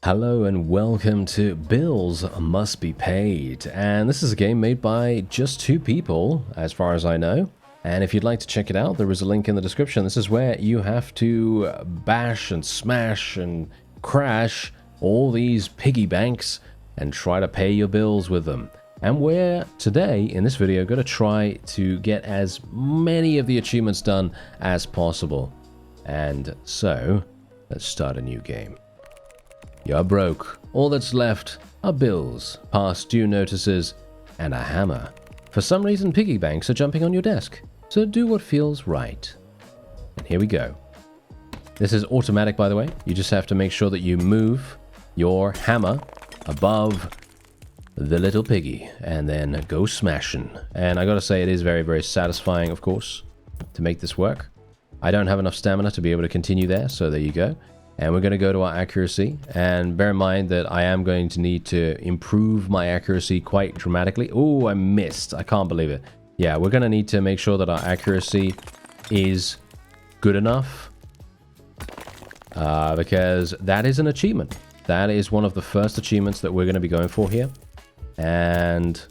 Hello and welcome to Bills Must Be Paid, and this is a game made by just two people as far as I know, and if you'd like to check it out there is a link in the description. This is where you have to bash and smash and crash all these piggy banks and try to pay your bills with them. And we're today in this video going to try to get as many of the achievements done as possible. And so let's start a new game. You're broke. All that's left are bills, past due notices, and a hammer. For some reason, piggy banks are jumping on your desk, so do what feels right. And here we go. This is automatic, by the way. You just have to make sure that you move your hammer above the little piggy, and then go smashing. And I gotta say, it is very, very satisfying, of course, to make this work. I don't have enough stamina to be able to continue there, so there you go. And we're going to go to our accuracy, and bear in mind that I am going to need to improve my accuracy quite dramatically. Oh, I missed. I can't believe it. Yeah, we're going to need to make sure that our accuracy is good enough, because that is an achievement. That is one of the first achievements that we're going to be going for here. And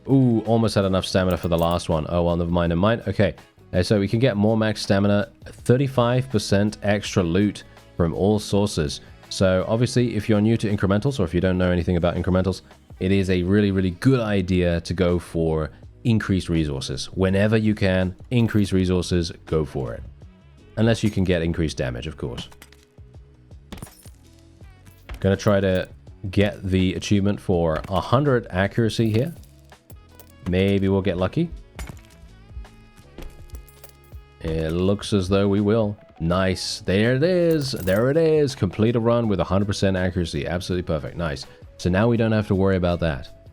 ooh, almost had enough stamina for the last one. Oh, well, never mind, never mind. Okay. So we can get more max stamina, 35% extra loot from all sources. So obviously, if you're new to incrementals, or if you don't know anything about incrementals, it is a really, really good idea to go for increased resources. Whenever you can, increase resources, go for it. Unless you can get increased damage, of course. Gonna try to get the achievement for 100 accuracy here. Maybe we'll get lucky. It looks as though we will. Nice. There it is. There it is. Complete a run with 100% accuracy. Absolutely perfect. Nice. So now we don't have to worry about that.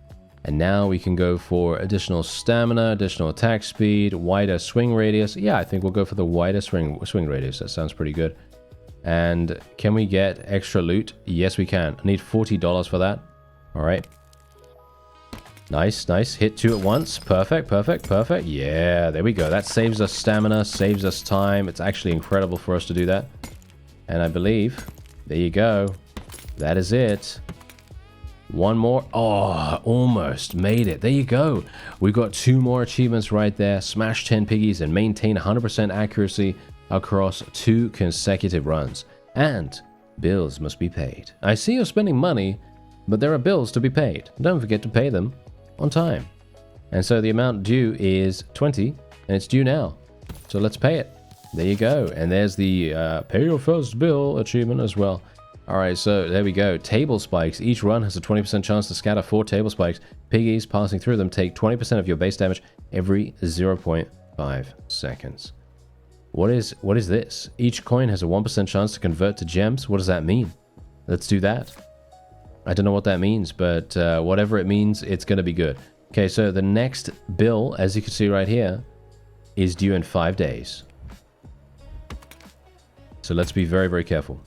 And now we can go for additional stamina, additional attack speed, wider swing radius. Yeah, I think we'll go for the wider swing radius. That sounds pretty good. And can we get extra loot? Yes, we can. I need $40 for that. All right. Nice, nice. Hit two at once. Perfect, perfect, perfect. Yeah, there we go. That saves us stamina, saves us time. It's actually incredible for us to do that. And I believe, there you go. That is it. One more. Oh, almost made it. There you go. We've got two more achievements right there. Smash 10 piggies and maintain 100% accuracy across 2 consecutive runs. And bills must be paid. I see you're spending money, but there are bills to be paid. Don't forget to pay them on time. And so the amount due is 20, and it's due now. So let's pay it. There you go. And there's the pay your first bill achievement as well. All right, so there we go. Table spikes. Each run has a 20% chance to scatter 4 table spikes. Piggies passing through them take 20% of your base damage every 0.5 seconds. What is this? Each coin has a 1% chance to convert to gems. What does that mean? Let's do that. I don't know what that means, but whatever it means, it's going to be good. Okay, so the next bill, as you can see right here, is due in 5 days. So let's be very, very careful.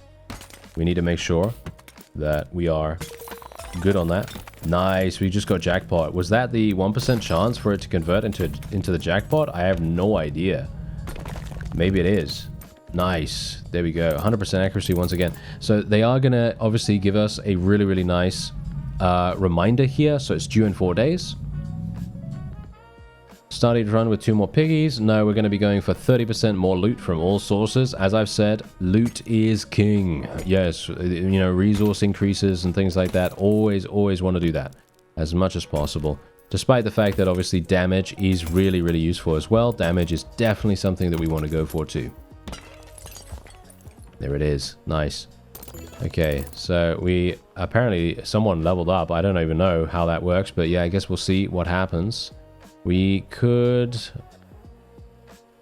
We need to make sure that we are good on that. Nice, we just got jackpot. Was that the 1% chance for it to convert into the jackpot? I have no idea. Maybe it is. Nice. There we go. 100% accuracy once again. So they are going to obviously give us a really, really nice reminder here. So it's due in 4 days. Starting to run with 2 more piggies. No, we're going to be going for 30% more loot from all sources. As I've said, loot is king. Yes, you know, resource increases and things like that. Always, always want to do that as much as possible. Despite the fact that obviously damage is really, really useful as well. Damage is definitely something that we want to go for too. There it is. Nice. Okay, so we apparently someone leveled up. I don't even know how that works, but yeah, I guess we'll see what happens. We could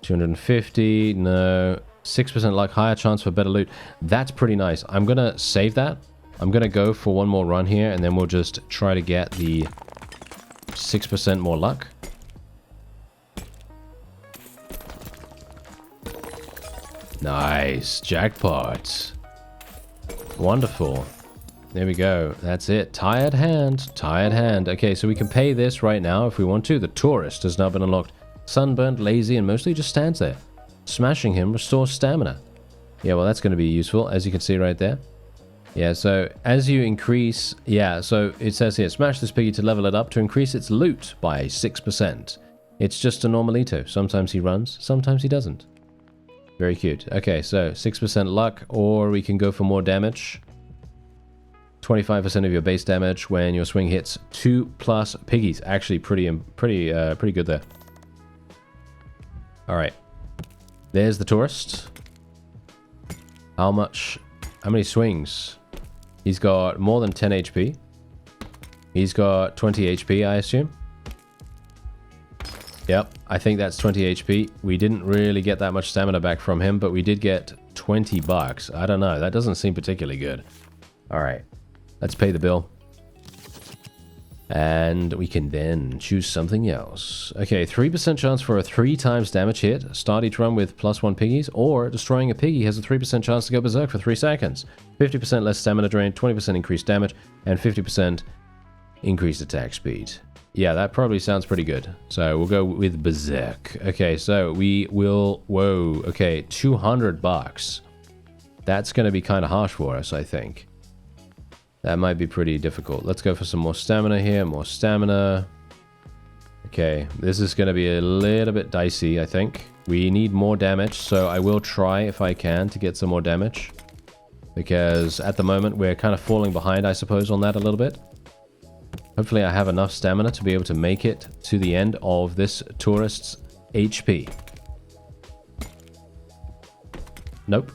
250. No, 6% luck, higher chance for better loot. That's pretty nice. I'm gonna save that. I'm gonna go for one more run here, and then we'll just try to get the 6% more luck. Nice. Jackpot. Wonderful. There we go. That's it. Tired hand. Tired hand. Okay, so we can pay this right now if we want to. The tourist has now been unlocked. Sunburnt, lazy, and mostly just stands there. Smashing him restores stamina. Yeah, well, that's going to be useful, as you can see right there. Yeah, so as you increase... Yeah, so it says here, smash this piggy to level it up to increase its loot by 6%. It's just a normalito. Sometimes he runs, sometimes he doesn't. Very cute. Okay, so 6% luck, or we can go for more damage. 25% of your base damage when your swing hits 2+ piggies. Actually, pretty good there. All right, there's the tourist. How many swings? He's got more than 10 HP. He's got 20 HP, I assume. Yep, I think that's 20 HP. We didn't really get that much stamina back from him, but we did get 20 bucks. I don't know, that doesn't seem particularly good. All right, let's pay the bill. And we can then choose something else. Okay, 3% chance for a 3 times damage hit. Start each run with +1 piggies, or destroying a piggy has a 3% chance to go berserk for 3 seconds. 50% less stamina drain, 20% increased damage, and 50% increased attack speed. Yeah, that probably sounds pretty good. So we'll go with berserk. Okay, so we will... Whoa, okay, 200 bucks. That's going to be kind of harsh for us, I think. That might be pretty difficult. Let's go for some more stamina here. More stamina. Okay, this is going to be a little bit dicey, I think. We need more damage, so I will try, if I can, to get some more damage. Because at the moment, we're kind of falling behind, I suppose, on that a little bit. Hopefully, I have enough stamina to be able to make it to the end of this tourist's HP. Nope.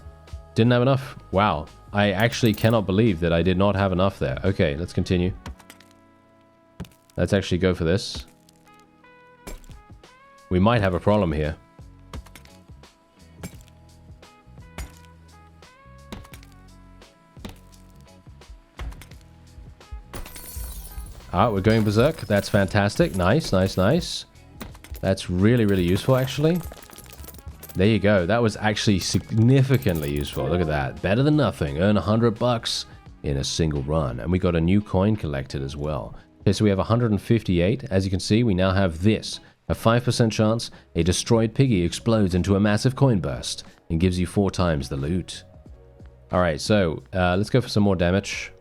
Didn't have enough. Wow. I actually cannot believe that I did not have enough there. Okay, let's continue. Let's actually go for this. We might have a problem here. Ah, we're going berserk. That's fantastic. Nice, nice, nice. That's really, really useful, actually. There you go. That was actually significantly useful. Look at that. Better than nothing. Earn 100 bucks in a single run. And we got a new coin collected as well. Okay, so we have 158. As you can see, we now have this. A 5% chance a destroyed piggy explodes into a massive coin burst and gives you 4 times the loot. Alright, so let's go for some more damage.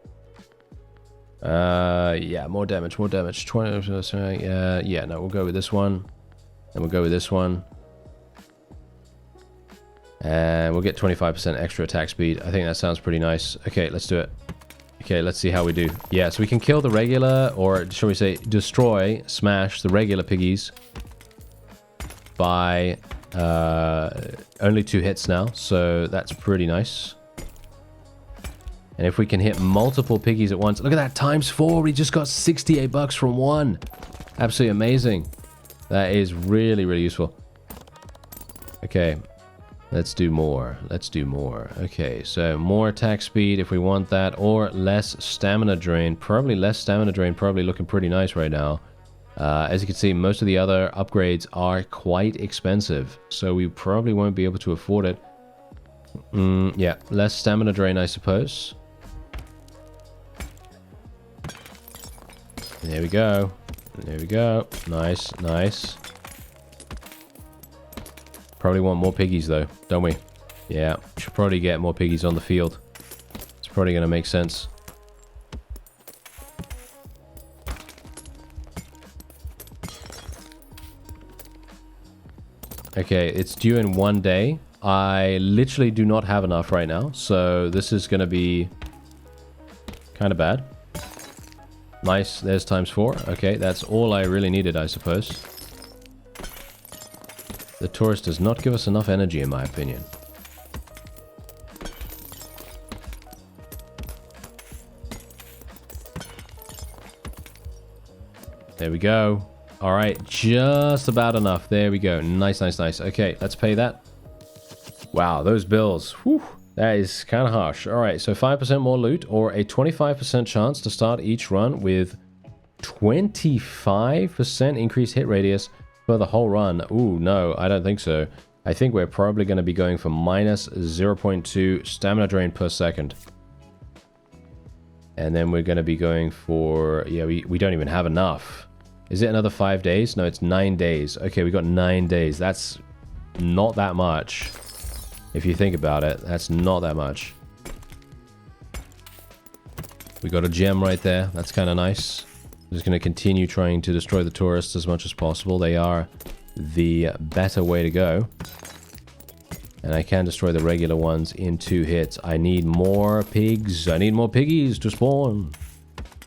Yeah, more damage, more damage. 20%, yeah, no, we'll go with this one. And we'll go with this one. And we'll get 25% extra attack speed. I think that sounds pretty nice. Okay, let's do it. Okay, let's see how we do. Yeah, so we can kill the regular, or shall we say, destroy, smash the regular piggies by only 2 hits now. So that's pretty nice. And if we can hit multiple piggies at once... Look at that, ×4. We just got 68 bucks from one. Absolutely amazing. That is really, really useful. Okay. Let's do more. Let's do more. Okay, so more attack speed if we want that, or less stamina drain. Probably less stamina drain, probably looking pretty nice right now. As you can see, most of the other upgrades are quite expensive, so we probably won't be able to afford it. Yeah, less stamina drain, I suppose. There we go. There we go. Nice, nice. Probably want more piggies though, don't we? Yeah, should probably get more piggies on the field. It's probably going to make sense. Okay, it's due in 1 day. I literally do not have enough right now, so this is going to be kind of bad. Nice, there's ×4. Okay, that's all I really needed, I suppose. The tourist does not give us enough energy, in my opinion. There we go. All right, just about enough. There we go. Nice, nice, nice. Okay, let's pay that. Wow, those bills. Whew, that is kind of harsh. All right, so 5% more loot, or a 25% chance to start each run with 25% increased hit radius for the whole run. Ooh, no, I don't think so. I think we're probably going to be going for -0.2 stamina drain per second. And then we're going to be going for... Yeah, we don't even have enough. Is it another 5 days? No, it's 9 days. Okay, we got 9 days. That's not that much. If you think about it, that's not that much. We got a gem right there. That's kind of nice. I'm just going to continue trying to destroy the tourists as much as possible. They are the better way to go. And I can destroy the regular ones in 2 hits. I need more pigs. I need more piggies to spawn.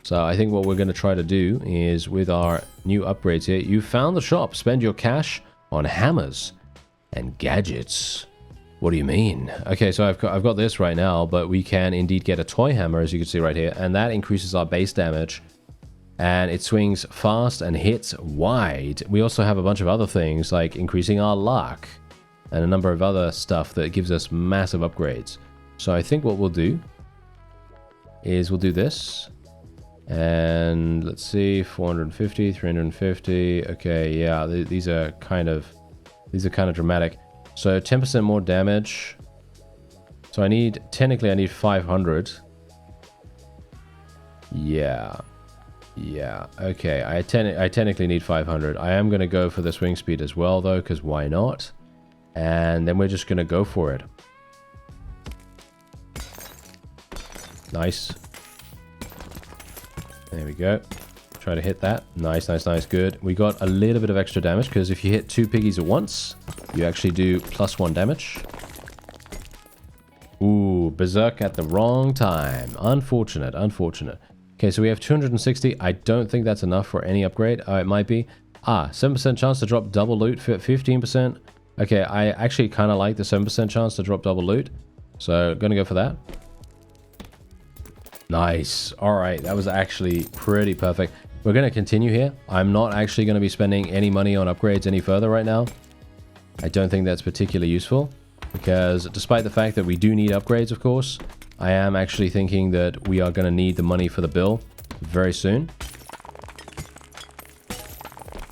So I think what we're going to try to do is with our new upgrades here. You found the shop. Spend your cash on hammers and gadgets. What do you mean? Okay, so I've got this right now, but we can indeed get a toy hammer, as you can see right here. And that increases our base damage. And it swings fast and hits wide. We also have a bunch of other things like increasing our luck and a number of other stuff that gives us massive upgrades. So I think what we'll do is we'll do this. And let's see, 450, 350. Okay, yeah, these are kind of dramatic. So 10% more damage. So technically I need 500. Yeah. Yeah, okay, I technically need 500. I am going to go for the swing speed as well, though, because why not? And then we're just going to go for it. Nice. There we go. Try to hit that. Nice, nice, nice, good. We got a little bit of extra damage, because if you hit 2 piggies at once, you actually do +1 damage. Ooh, Berserk at the wrong time. Unfortunate, unfortunate. Okay, so we have 260. I don't think that's enough for any upgrade. Oh, it might be. 7% chance to drop double loot, 15%. Okay, I actually kind of like the 7% chance to drop double loot. So, gonna go for that. Nice. Alright, that was actually pretty perfect. We're gonna continue here. I'm not actually gonna be spending any money on upgrades any further right now. I don't think that's particularly useful. Because despite the fact that we do need upgrades, of course, I am actually thinking that we are going to need the money for the bill very soon.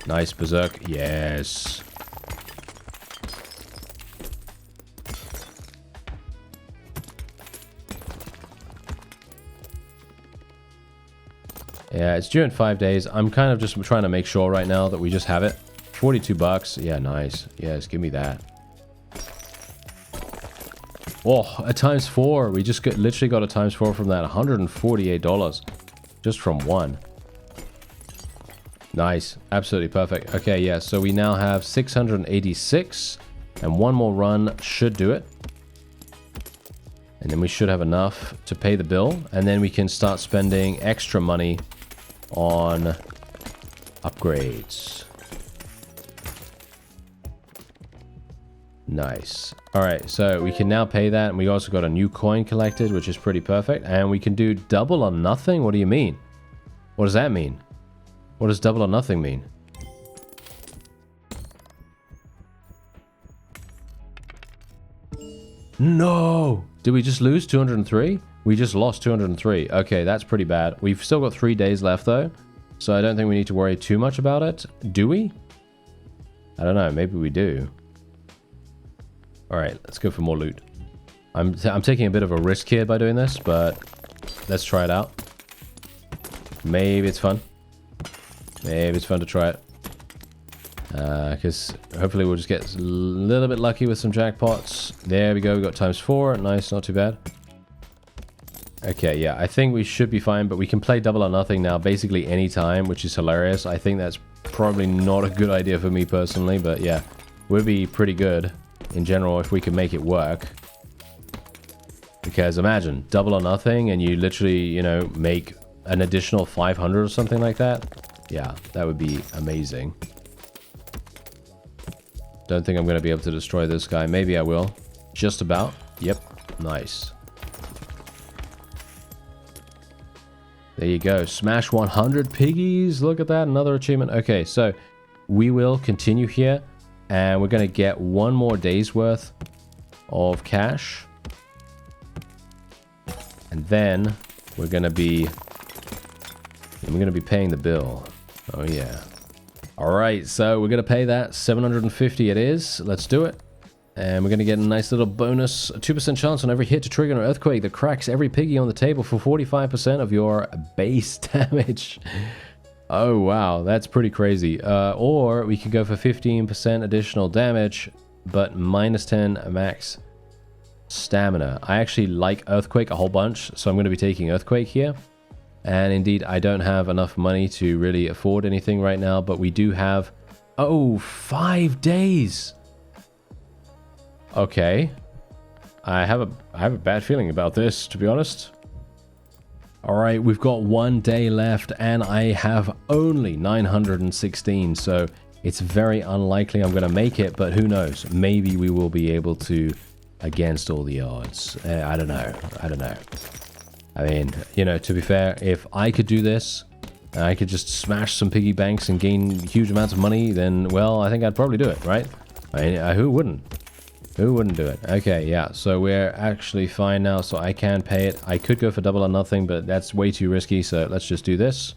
Nice, Berserk. Yes. Yeah, it's due in 5 days. I'm kind of just trying to make sure right now that we just have it. 42 bucks. Yeah, nice. Yes, give me that. Oh, a ×4. We just literally got a ×4 from that. $148 just from one. Nice. Absolutely perfect. Okay, yeah. So we now have 686 and one more run should do it. And then we should have enough to pay the bill. And then we can start spending extra money on upgrades. Nice. Alright, so we can now pay that, and we also got a new coin collected, which is pretty perfect. And we can do double or nothing? What do you mean? What does that mean? What does double or nothing mean? No! Did we just lose 203? We just lost 203. Okay, that's pretty bad. We've still got 3 days left, though. So I don't think we need to worry too much about it. Do we? I don't know. Maybe we do. Alright, let's go for more loot. I'm taking a bit of a risk here by doing this, but let's try it out. Maybe it's fun. Maybe it's fun to try it. Because hopefully we'll just get a little bit lucky with some jackpots. There we go, we got ×4. Nice, not too bad. Okay, yeah, I think we should be fine, but we can play double or nothing now basically any time, which is hilarious. I think that's probably not a good idea for me personally, but yeah, would be pretty good in general if we could make it work. Because imagine, double or nothing, and you literally, you know, make an additional 500 or something like that. Yeah, that would be amazing. Don't think I'm going to be able to destroy this guy. Maybe I will. Just about. Yep. Nice. There you go. Smash 100 piggies. Look at that. Another achievement. Okay, so we will continue here. And we're going to get one more day's worth of cash. And then we're going to be paying the bill. Oh, yeah. All right, so we're going to pay that. 750 it is. Let's do it. And we're going to get a nice little bonus. A 2% chance on every hit to trigger an earthquake that cracks every piggy on the table for 45% of your base damage. Oh, wow. That's pretty crazy. Or we could go for 15% additional damage, but -10 max stamina. I actually like earthquake a whole bunch, so I'm going to be taking earthquake here. And indeed, I don't have enough money to really afford anything right now, but we do have... Oh, 5 days! Okay. I have a bad feeling about this, to be honest. Alright, we've got 1 day left, and I have only 916, so it's very unlikely I'm going to make it, but who knows? Maybe we will be able to, against all the odds. I don't know. I don't know. I mean, you know, to be fair, if I could do this, and I could just smash some piggy banks and gain huge amounts of money, then, well, I think I'd probably do it, right? I mean, who wouldn't? Who wouldn't do it? Okay, yeah, so we're actually fine now, so I can pay it. I could go for double or nothing, but that's way too risky, so let's just do this.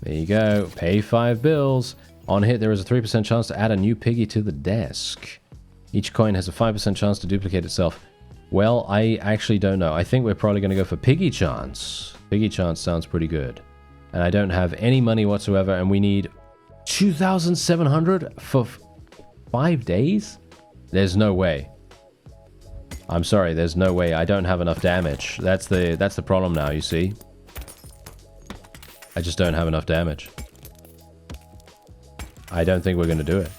There you go. Pay 5 bills. On hit, there is a 3% chance to add a new piggy to the desk. Each coin has a 5% chance to duplicate itself. Well, I actually don't know. I think we're probably going to go for piggy chance. Piggy chance sounds pretty good. And I don't have any money whatsoever, and we need 2,700 for 5 days? There's no way. I'm sorry, there's no way. I don't have enough damage. That's the problem now, you see. I just don't have enough damage. I don't think we're going to do it.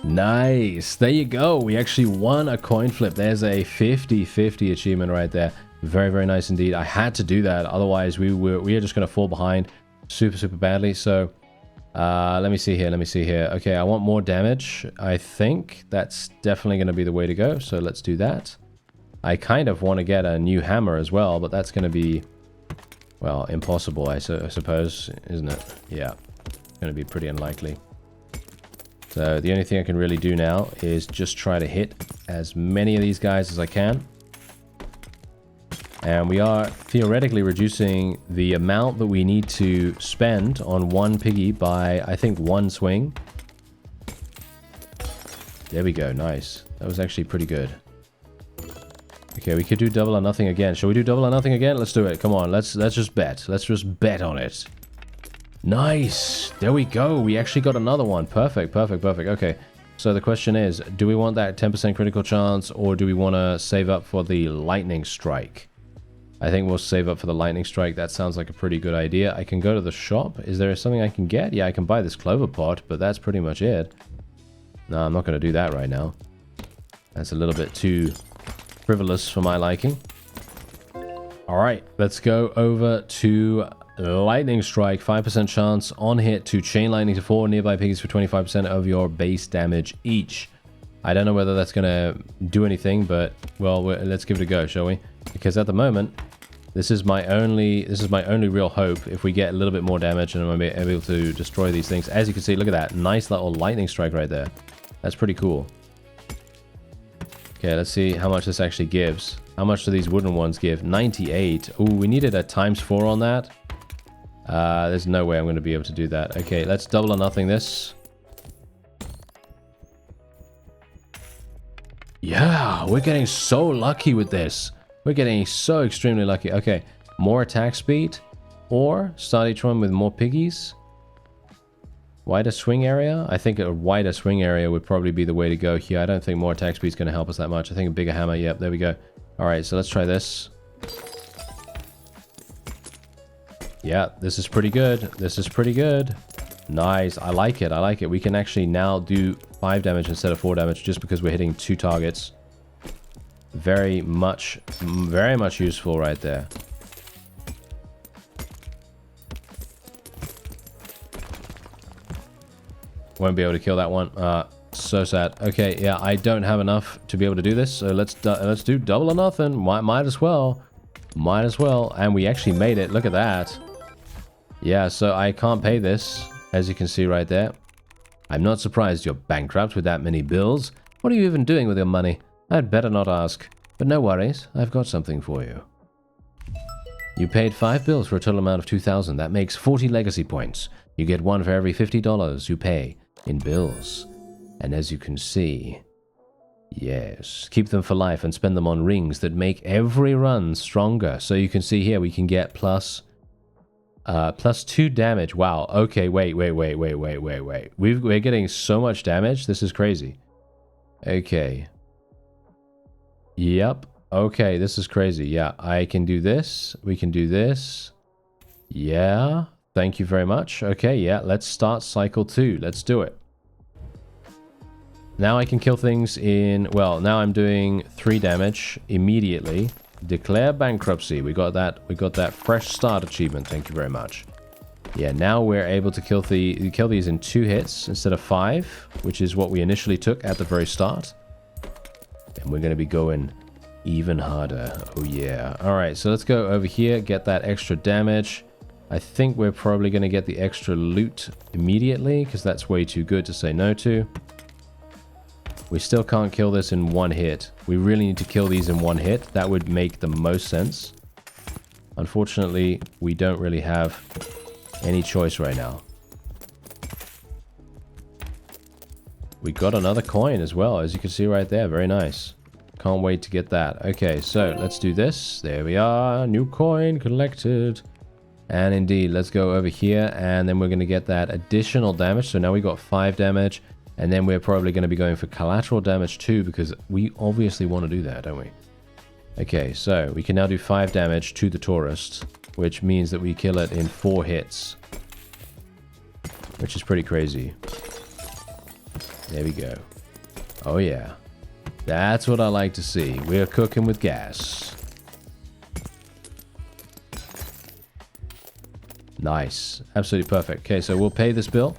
Nice. There you go. We actually won a coin flip. There's a 50-50 achievement right there. Very, very nice indeed. I had to do that. Otherwise, we are just going to fall behind super, super badly. So, let me see here. Let me see here. Okay, I want more damage. I think that's definitely going to be the way to go. So let's do that. I kind of want to get a new hammer as well, but that's going to be, well, impossible, I suppose, isn't it? Yeah, going to be pretty unlikely. So the only thing I can really do now is just try to hit as many of these guys as I can. And we are theoretically reducing the amount that we need to spend on one piggy by, I think, 1 swing. There we go, nice. That was actually pretty good. Okay, we could do double or nothing again. Shall we do double or nothing again? Let's do it. Come on, let's just bet. Let's just bet on it. Nice! There we go. We actually got another one. Perfect, perfect, perfect. Okay, so the question is, do we want that 10% critical chance, or do we want to save up for the lightning strike? I think we'll save up for the lightning strike. That sounds like a pretty good idea. I can go to the shop. Is there something I can get? Yeah, I can buy this clover pot, but that's pretty much it. No, I'm not going to do that right now. That's a little bit too frivolous for my liking. All right, let's go over to lightning strike. 5% chance on hit to chain lightning to 4 nearby piggies for 25% of your base damage each. I don't know whether that's going to do anything, but, well, let's give it a go, shall we? Because at the moment, this is my only real hope. If we get a little bit more damage and I'm able to destroy these things. As you can see, look at that. Nice little lightning strike right there. That's pretty cool. Okay, let's see how much this actually gives. How much do these wooden ones give? 98. Ooh, we needed a ×4 on that. There's no way I'm going to be able to do that. Okay, let's double or nothing this. Yeah, we're getting so lucky with this. We're getting so extremely lucky. Okay, more attack speed, or start each one with more piggies. Wider swing area. I think a wider swing area would probably be the way to go here. I don't think more attack speed is going to help us that much. I think a bigger hammer. Yep, there we go. All right, so let's try this. Yeah, this is pretty good. This is pretty good. Nice. I like it. I like it. We can actually now do 5 damage instead of 4 damage just because we're hitting 2 targets. Very much useful right there. Won't be able to kill that one. So sad. Okay, yeah, I don't have enough to be able to do this, so let's do double or nothing. Might as well. Might as well. And we actually made it. Look at that. Yeah, so I can't pay this, as you can see right there. I'm not surprised you're bankrupt with that many bills. What are you even doing with your money? I'd better not ask. But no worries, I've got something for you. You paid 5 bills for a total amount of 2,000. That makes 40 legacy points. You get 1 for every $50 you pay in bills. And as you can see, yes, keep them for life and spend them on rings that make every run stronger. So you can see here we can get plus 2 damage. Wow. Okay, wait. We're getting so much damage. This is crazy. Okay. Yep. Okay, this is crazy. Yeah, I can do this. We can do this. Yeah, thank you very much. Okay, yeah, let's start cycle 2. Let's do it. Now I can kill things in... Well, now I'm doing 3 damage immediately. Declare bankruptcy. We got that fresh start achievement. Thank you very much. Yeah, now we're able to kill these in 2 hits instead of 5, which is what we initially took at the very start. And we're going to be going even harder. Oh yeah. Alright, so let's go over here, get that extra damage. I think we're probably going to get the extra loot immediately, because that's way too good to say no to. We still can't kill this in 1 hit. We really need to kill these in 1 hit. That would make the most sense. Unfortunately, we don't really have any choice right now. We got another coin as well, as you can see right there. Very nice. Can't wait to get that. Okay, so let's do this. There we are. New coin collected. And indeed, let's go over here, and then we're going to get that additional damage. So now we got 5 damage, and then we're probably going to be going for collateral damage too, because we obviously want to do that, don't we? Okay, so we can now do 5 damage to the tourist, which means that we kill it in 4 hits, which is pretty crazy. There we go. Oh yeah. That's what I like to see. We're cooking with gas. Nice. Absolutely perfect. Okay, so we'll pay this bill.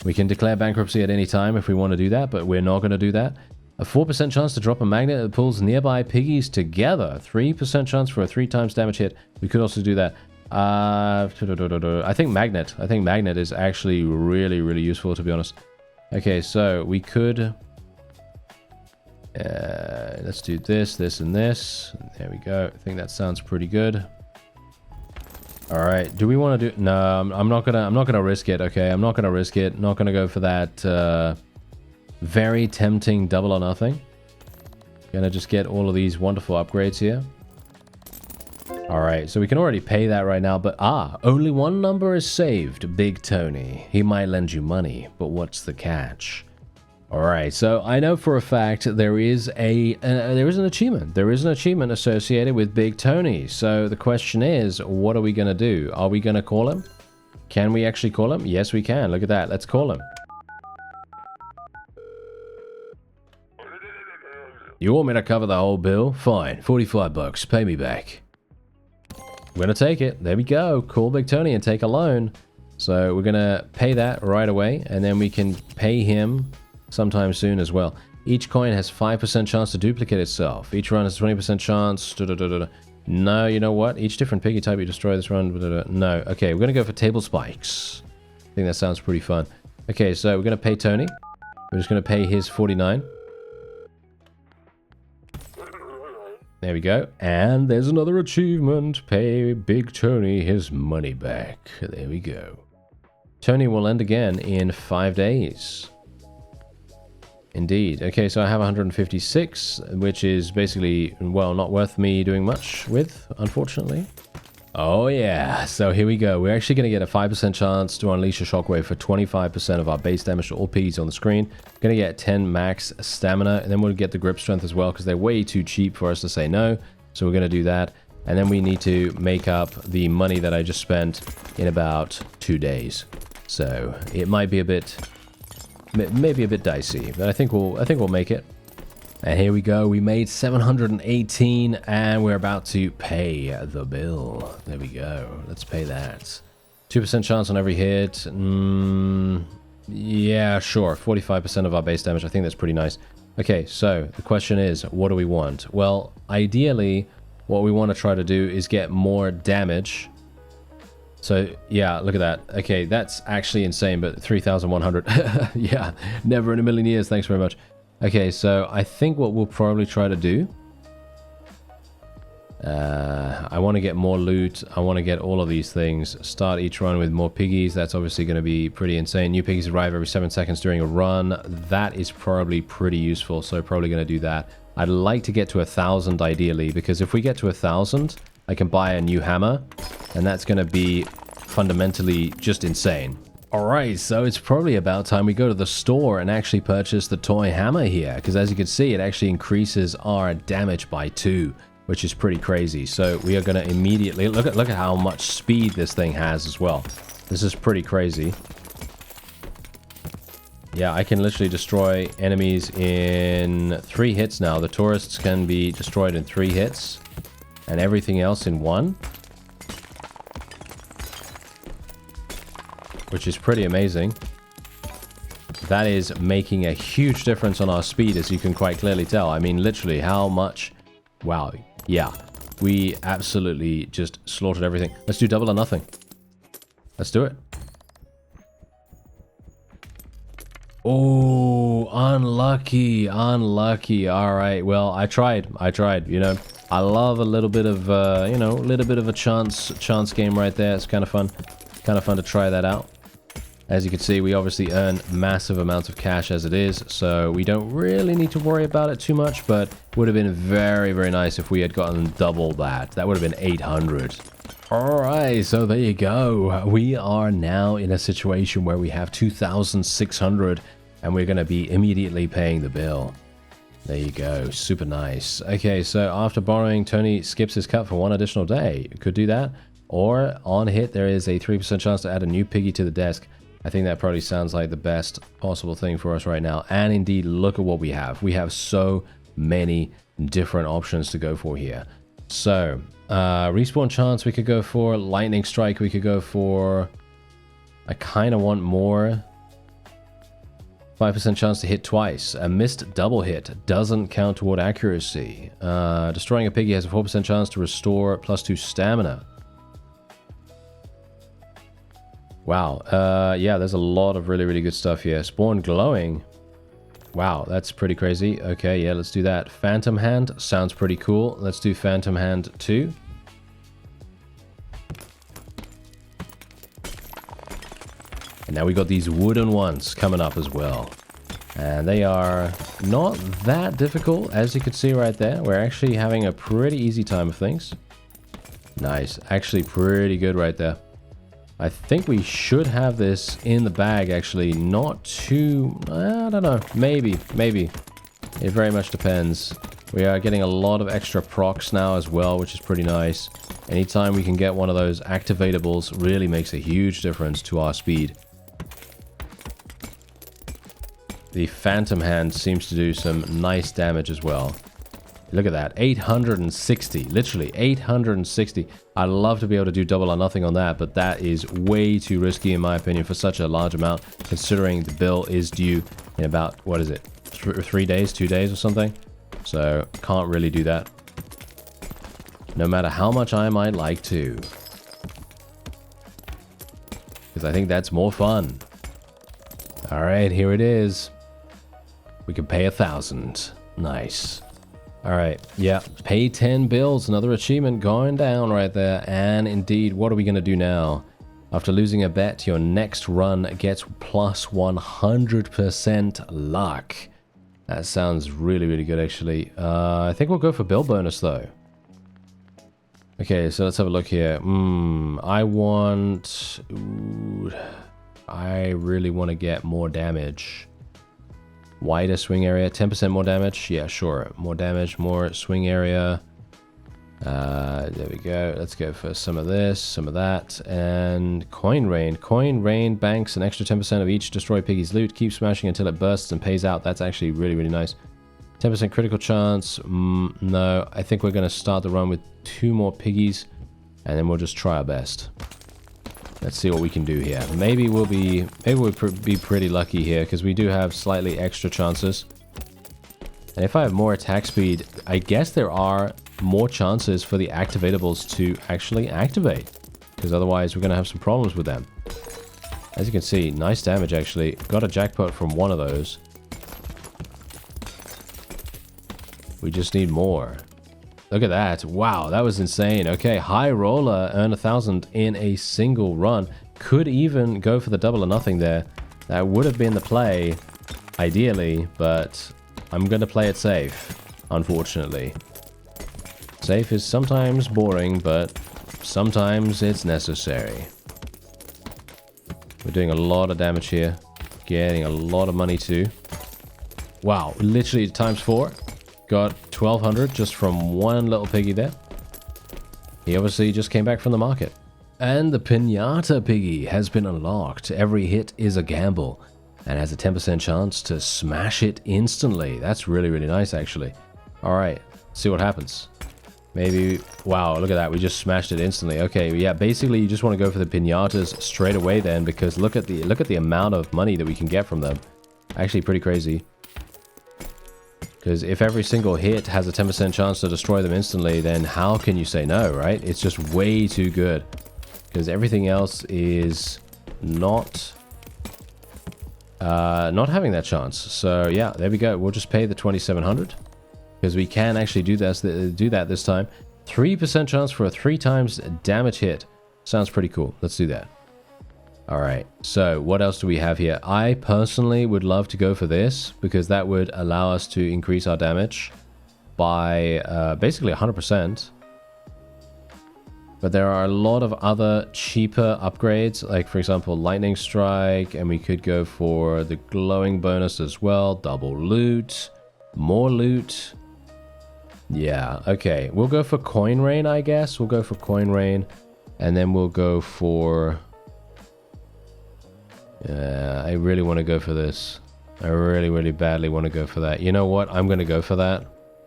We can declare bankruptcy at any time if we want to do that, but we're not going to do that. A 4% chance to drop a magnet that pulls nearby piggies together. 3% chance for a 3 times damage hit. We could also do that. I think magnet. I think magnet is actually really, really useful, to be honest. Okay, so we could... let's do this, this, and this. There we go. I think that sounds pretty good. All right. Do we want to do? No, I'm not gonna risk it. Okay, I'm not gonna risk it. Not gonna go for that very tempting double or nothing. Gonna just get all of these wonderful upgrades here. All right. So we can already pay that right now, but only one number is saved. Big Tony. He might lend you money, but what's the catch? Alright, so I know for a fact there is an achievement. There is an achievement associated with Big Tony. So the question is, what are we going to do? Are we going to call him? Can we actually call him? Yes, we can. Look at that. Let's call him. You want me to cover the whole bill? Fine. 45 bucks. Pay me back. I'm going to take it. There we go. Call Big Tony and take a loan. So we're going to pay that right away, and then we can pay him sometime soon as well. Each coin has 5% chance to duplicate itself. Each run has 20% chance. No, you know what? Each different piggy type you destroy this run. No. Okay, we're going to go for table spikes. I think that sounds pretty fun. Okay, so we're going to pay Tony. We're just going to pay his 49. There we go. And there's another achievement. Pay Big Tony his money back. There we go. Tony will end again in 5 days. Indeed. Okay, so I have 156, which is basically, well, not worth me doing much with, unfortunately. Oh yeah, so here we go. We're actually going to get a 5% chance to unleash a shockwave for 25% of our base damage to all piggies on the screen. Going to get 10 max stamina, and then we'll get the grip strength as well, because they're way too cheap for us to say no. So we're going to do that. And then we need to make up the money that I just spent in about 2 days. So it might be a bit... maybe a bit dicey, but I think we'll make it. And here we go. We made 718, and we're about to pay the bill. There we go. Let's pay that. 2% chance on every hit. Yeah, sure. 45% of our base damage. I think that's pretty nice. Okay, so the question is, what do we want? Well, ideally, what we want to try to do is get more damage. So, yeah, look at that. Okay, that's actually insane, but 3,100. Yeah, never in a million years. Thanks very much. Okay, so I think what we'll probably try to do... I want to get more loot. I want to get all of these things. Start each run with more piggies. That's obviously going to be pretty insane. New piggies arrive every 7 seconds during a run. That is probably pretty useful, so probably going to do that. I'd like to get to 1,000 ideally, because if we get to 1,000... I can buy a new hammer, and that's going to be fundamentally just insane. Alright, so it's probably about time we go to the store and actually purchase the toy hammer here, because as you can see, it actually increases our damage by 2, which is pretty crazy. So we are going to immediately look at how much speed this thing has as well. This is pretty crazy. Yeah, I can literally destroy enemies in 3 hits now. The tourists can be destroyed in 3 hits, and everything else in 1. Which is pretty amazing. That is making a huge difference on our speed, as you can quite clearly tell. I mean, literally, how much... Wow. Yeah. We absolutely just slaughtered everything. Let's do double or nothing. Let's do it. Oh, unlucky. Unlucky. All right. Well, I tried. You know, I love a little bit of, you know, a little bit of a chance game right there. It's kind of fun. Kind of fun to try that out. As you can see, we obviously earn massive amounts of cash as it is, so we don't really need to worry about it too much, but it would have been very, very nice if we had gotten double that. That would have been 800. Alright, so there you go. We are now in a situation where we have 2,600, and we're going to be immediately paying the bill. There you go. Super nice. Okay, so after borrowing, Tony skips his cut for 1 additional day. Could do that. Or, on hit, there is a 3% chance to add a new piggy to the desk. I think that probably sounds like the best possible thing for us right now. And indeed, look at what we have. We have so many different options to go for here. So, respawn chance we could go for. Lightning strike we could go for. I kind of want more. 5% chance to hit twice. A missed double hit doesn't count toward accuracy. Destroying a piggy has a 4% chance to restore +2 stamina. Wow, yeah, there's a lot of really, really good stuff here. Spawn glowing. Wow, that's pretty crazy. Okay, yeah, let's do that. Phantom hand sounds pretty cool. Let's do Phantom hand 2. And now we got these wooden ones coming up as well. And they are not that difficult, as you can see right there. We're actually having a pretty easy time of things. Nice, actually pretty good right there. I think we should have this in the bag, actually. Not too... I don't know. Maybe. It very much depends. We are getting a lot of extra procs now as well, which is pretty nice. Anytime we can get one of those activatables really makes a huge difference to our speed. The Phantom Hand seems to do some nice damage as well. Look at that, 860, literally 860. I'd love to be able to do double or nothing on that, but that is way too risky in my opinion for such a large amount, considering the bill is due in about, what is it, 3 days, 2 days or something? So, can't really do that. No matter how much I might like to. Because I think that's more fun. Alright, here it is. We can pay 1,000. Nice. Alright, yeah, pay 10 bills, another achievement going down right there. And indeed, what are we going to do now? After losing a bet, your next run gets plus 100% luck. That sounds really, really good, actually. I think we'll go for bill bonus, though. Okay, so let's have a look here. I want... Ooh, I really want to get more damage. Wider swing area, 10% more damage. Yeah, sure. More damage, more swing area. There we go. Let's go for some of this, some of that. And coin rain. Coin rain banks an extra 10% of each destroy piggy's loot. Keep smashing until it bursts and pays out. That's actually really, really nice. 10% critical chance. No, I think we're going to start the run with 2 more piggies. And then we'll just try our best. Let's see what we can do here. Maybe we'll be pretty lucky here, because we do have slightly extra chances. And if I have more attack speed, I guess there are more chances for the activatables to actually activate, because otherwise we're going to have some problems with them. As you can see, nice damage actually. Got a jackpot from one of those. We just need more. Look at that. Wow, that was insane. Okay, high roller, earn 1,000 in a single run. Could even go for the double or nothing there. That would have been the play, ideally, but I'm going to play it safe, unfortunately. Safe is sometimes boring, but sometimes it's necessary. We're doing a lot of damage here. Getting a lot of money too. Wow, literally times 4. Got 1,200 just from one little piggy there. He obviously just came back from the market. And the Piñata piggy has been unlocked. Every hit is a gamble and has a 10% chance to smash it instantly. That's really, really nice, actually. All right, see what happens. Maybe, wow, look at that. We just smashed it instantly. Okay, yeah, basically you just want to go for the piñatas straight away then, because look at the amount of money that we can get from them. Actually pretty crazy. Because if every single hit has a 10% chance to destroy them instantly, then how can you say no, right? It's just way too good. Because everything else is not having that chance. So yeah, there we go. We'll just pay the 2,700. Because we can actually do that this time. 3% chance for a 3 times damage hit. Sounds pretty cool. Let's do that. Alright, so what else do we have here? I personally would love to go for this, because that would allow us to increase our damage by basically 100%. But there are a lot of other cheaper upgrades, like for example lightning strike, and we could go for the glowing bonus as well. Double loot, more loot. Yeah, okay, we'll go for coin rain, I guess. We'll go for coin rain, and then we'll go for... Yeah, I really want to go for this. I really, really badly want to go for that. You know what? I'm going to go for that.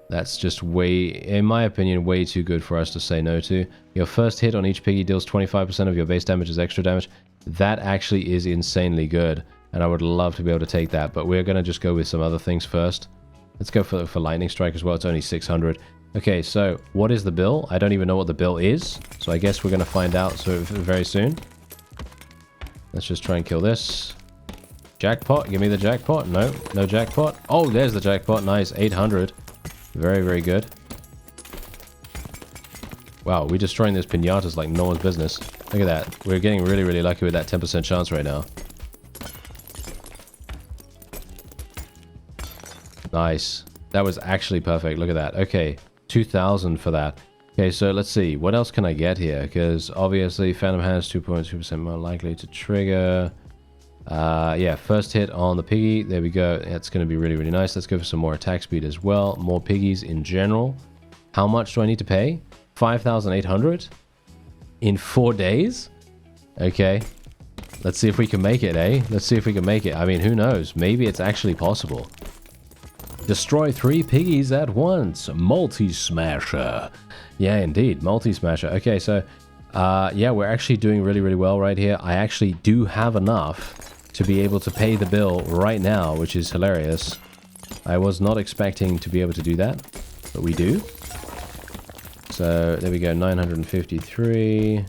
That's just way, in my opinion, way too good for us to say no to. Your first hit on each piggy deals 25% of your base damage as extra damage. That actually is insanely good, and I would love to be able to take that, but we're going to just go with some other things first. Let's go for lightning strike as well. It's only 600. Okay, so what is the bill? I don't even know what the bill is, so I guess we're going to find out very soon. Let's just try and kill this. Jackpot, give me the jackpot. No, no jackpot. Oh, there's the jackpot. Nice, 800. Very, very good. Wow, we're destroying those piñatas like no one's business. Look at that. We're getting really, really lucky with that 10% chance right now. Nice. That was actually perfect. Look at that. Okay, 2,000 for that. Okay, so let's see. What else can I get here? Because obviously Phantom has 2.2% more likely to trigger. Yeah, first hit on the piggy. There we go. That's going to be really, really nice. Let's go for some more attack speed as well. More piggies in general. How much do I need to pay? 5,800 in 4 days? Okay. Let's see if we can make it, eh? Let's see if we can make it. I mean, who knows? Maybe it's actually possible. Destroy 3 piggies at once. Multi-smasher. Yeah, indeed. Multi-smasher. Okay, so, yeah, we're actually doing really, really well right here. I actually do have enough to be able to pay the bill right now, which is hilarious. I was not expecting to be able to do that, but we do. So, there we go, 953.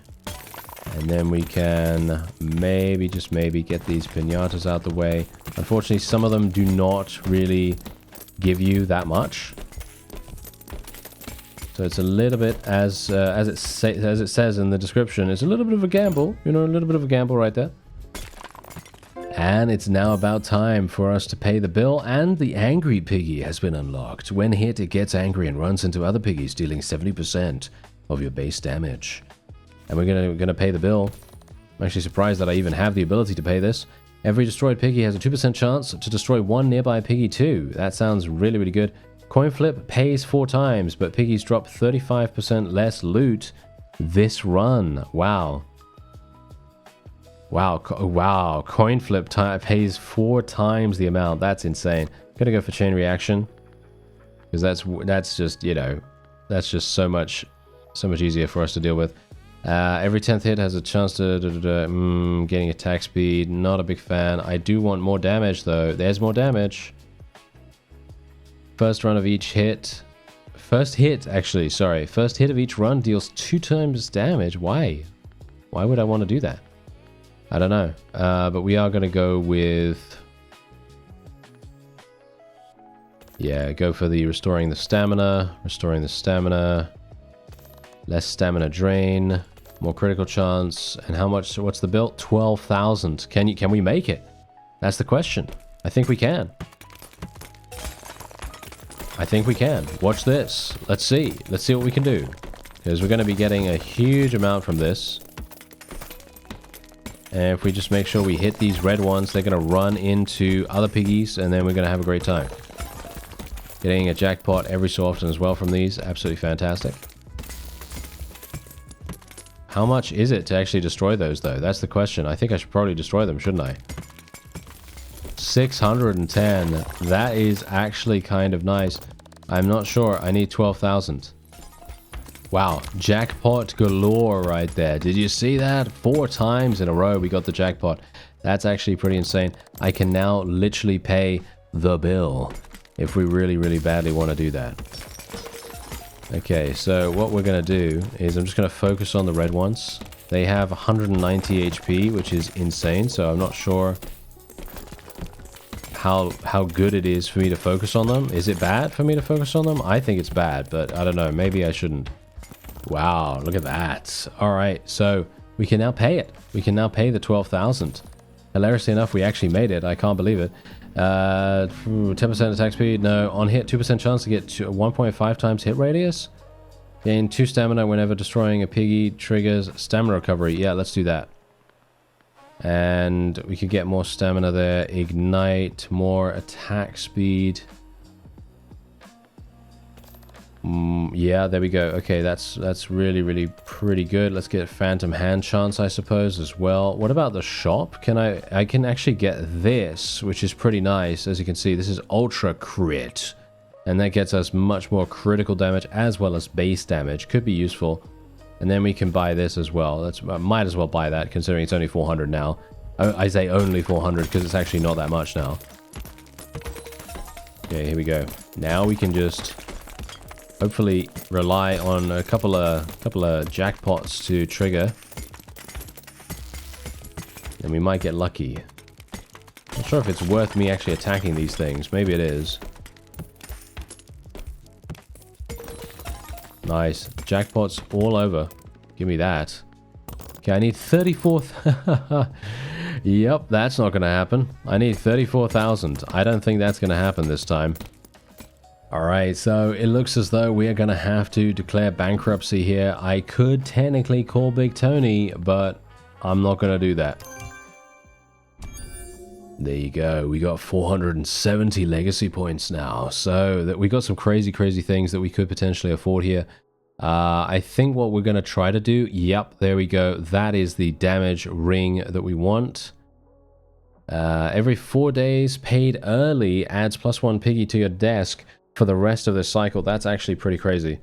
And then we can maybe, just maybe, get these piñatas out the way. Unfortunately, some of them do not really give you that much. So it's a little bit, as it says in the description, it's a little bit of a gamble. You know, a little bit of a gamble right there. And it's now about time for us to pay the bill, and the angry piggy has been unlocked. When hit, it gets angry and runs into other piggies, dealing 70% of your base damage. And we're gonna pay the bill. I'm actually surprised that I even have the ability to pay this. Every destroyed piggy has a 2% chance to destroy one nearby piggy too. That sounds really, really good. Coin flip pays 4 times, but piggies drop 35% less loot this run. Wow. Wow, wow. Coin flip pays 4 times the amount. That's insane. Gonna go for chain reaction, because that's just, you know, that's just so much easier for us to deal with. Every 10th hit has a chance to getting attack speed. Not a big fan. I do want more damage though. There's more damage. First run of each hit. First hit, actually, sorry. First hit of each run deals 2 times damage. Why? Why would I want to do that? I don't know. But we are going to go with... Yeah, go for the restoring the stamina. Restoring the stamina. Less stamina drain. More critical chance. And how much? What's the build? 12,000. Can we make it? That's the question. I think we can. I think we can. Watch this. Let's see. Let's see what we can do. Because we're going to be getting a huge amount from this. And if we just make sure we hit these red ones, they're going to run into other piggies, and then we're going to have a great time. Getting a jackpot every so often as well from these. Absolutely fantastic. How much is it to actually destroy those, though? That's the question. I think I should probably destroy them, shouldn't I? 610. That is actually kind of nice. I'm not sure. I need 12,000. Wow. Jackpot galore right there. Did you see that? 4 times in a row we got the jackpot. That's actually pretty insane. I can now literally pay the bill if we really, really badly want to do that. Okay, so what we're going to do is I'm just going to focus on the red ones. They have 190 HP, which is insane, so I'm not sure how good it is for me to focus on them. Is it bad for me to focus on them? I think it's bad, but I don't know. Maybe I shouldn't. Wow, look at that. All right, so we can now pay it. We can now pay the 12,000. Hilariously enough, we actually made it. I can't believe it. 10% attack speed. No. On hit, 2% chance to get 1.5 times hit radius. Gain 2 stamina whenever destroying a piggy. Triggers stamina recovery. Yeah, let's do that. And we could get more stamina there. Ignite. More attack speed. Yeah, there we go. Okay, that's really, really pretty good. Let's get Phantom Hand chance, I suppose, as well. What about the shop? I can actually get this, which is pretty nice. As you can see, this is Ultra Crit. And that gets us much more critical damage as well as base damage. Could be useful. And then we can buy this as well. Might as well buy that, considering it's only 400 now. I say only 400 because it's actually not that much now. Okay, here we go. Now we can just hopefully rely on a couple of jackpots to trigger. And we might get lucky. Not sure if it's worth me actually attacking these things. Maybe it is. Nice. Jackpots all over. Give me that. Okay, I need 34... Yep, that's not going to happen. I need 34,000. I don't think that's going to happen this time. Alright, so it looks as though we are going to have to declare bankruptcy here. I could technically call Big Tony, but I'm not going to do that. There you go. We got 470 legacy points now. So that we got some crazy, crazy things that we could potentially afford here. I think what we're going to try to do... Yep, there we go. That is the damage ring that we want. Every 4 days paid early adds +1 piggy to your desk for the rest of the cycle. That's actually pretty crazy.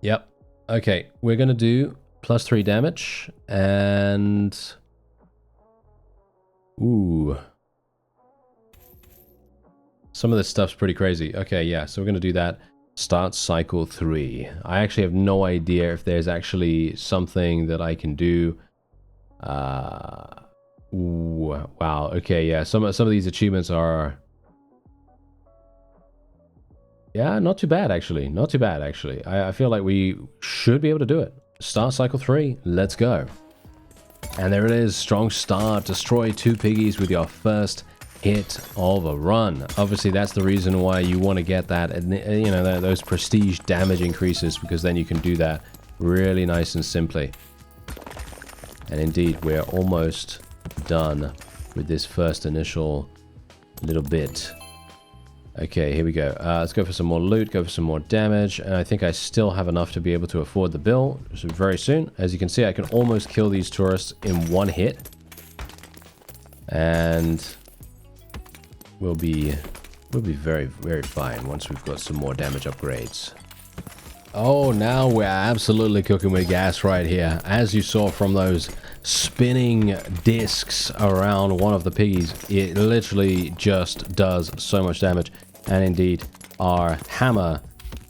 Yep. Okay, we're going to do +3 damage and... Ooh. Some of this stuff's pretty crazy. Okay, yeah, so we're going to do that. Start cycle 3. I actually have no idea if there's actually something that I can do. Ooh, wow. Okay, yeah, some of these achievements are... Yeah, not too bad, actually. Not too bad, actually. I feel like we should be able to do it. Start cycle 3. Let's go. And there it is. Strong start. Destroy 2 piggies with your first hit of a run. Obviously, that's the reason why you want to get that, you know, those prestige damage increases, because then you can do that really nice and simply. And indeed, we're almost done with this first initial little bit. Okay, here we go. Let's go for some more loot, go for some more damage, and I think I still have enough to be able to afford the bill very soon. As you can see, I can almost kill these tourists in 1 hit. And we'll be very, very fine once we've got some more damage upgrades. Oh, now we're absolutely cooking with gas right here. As you saw from those spinning discs around one of the piggies, it literally just does so much damage. And indeed, our hammer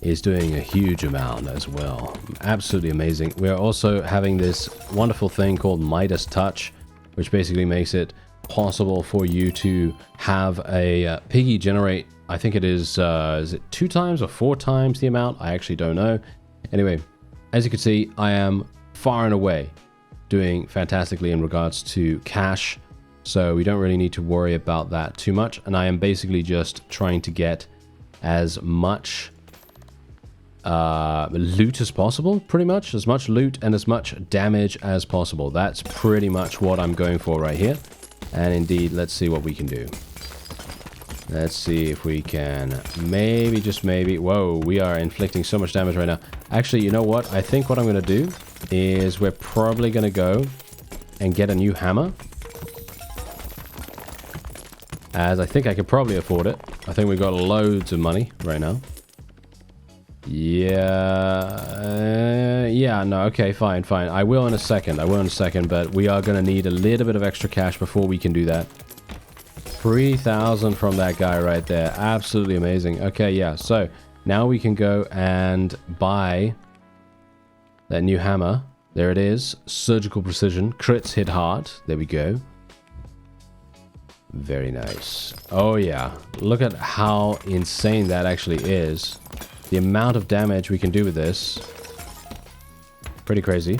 is doing a huge amount as well. Absolutely amazing. We're also having this wonderful thing called Midas Touch, which basically makes it possible for you to have a piggy generate, I think it is it 2 times or 4 times the amount? I actually don't know. Anyway, as you can see, I am far and away doing fantastically in regards to cash, so we don't really need to worry about that too much. And I am basically just trying to get as much loot as possible, pretty much. As much loot and as much damage as possible. That's pretty much what I'm going for right here. And indeed, let's see what we can do. Let's see if we can maybe, just maybe... Whoa, we are inflicting so much damage right now. Actually, you know what? I think what I'm going to do is we're probably going to go and get a new hammer. As I think I could probably afford it. I think we've got loads of money right now. Yeah, no, okay, fine. I will in a second, but we are going to need a little bit of extra cash before we can do that. 3,000 from that guy right there. Absolutely amazing. Okay, yeah, so now we can go and buy that new hammer. There it is. Surgical precision. Crits hit hard. There we go. Very nice. Oh, yeah. Look at how insane that actually is. The amount of damage we can do with this. Pretty crazy.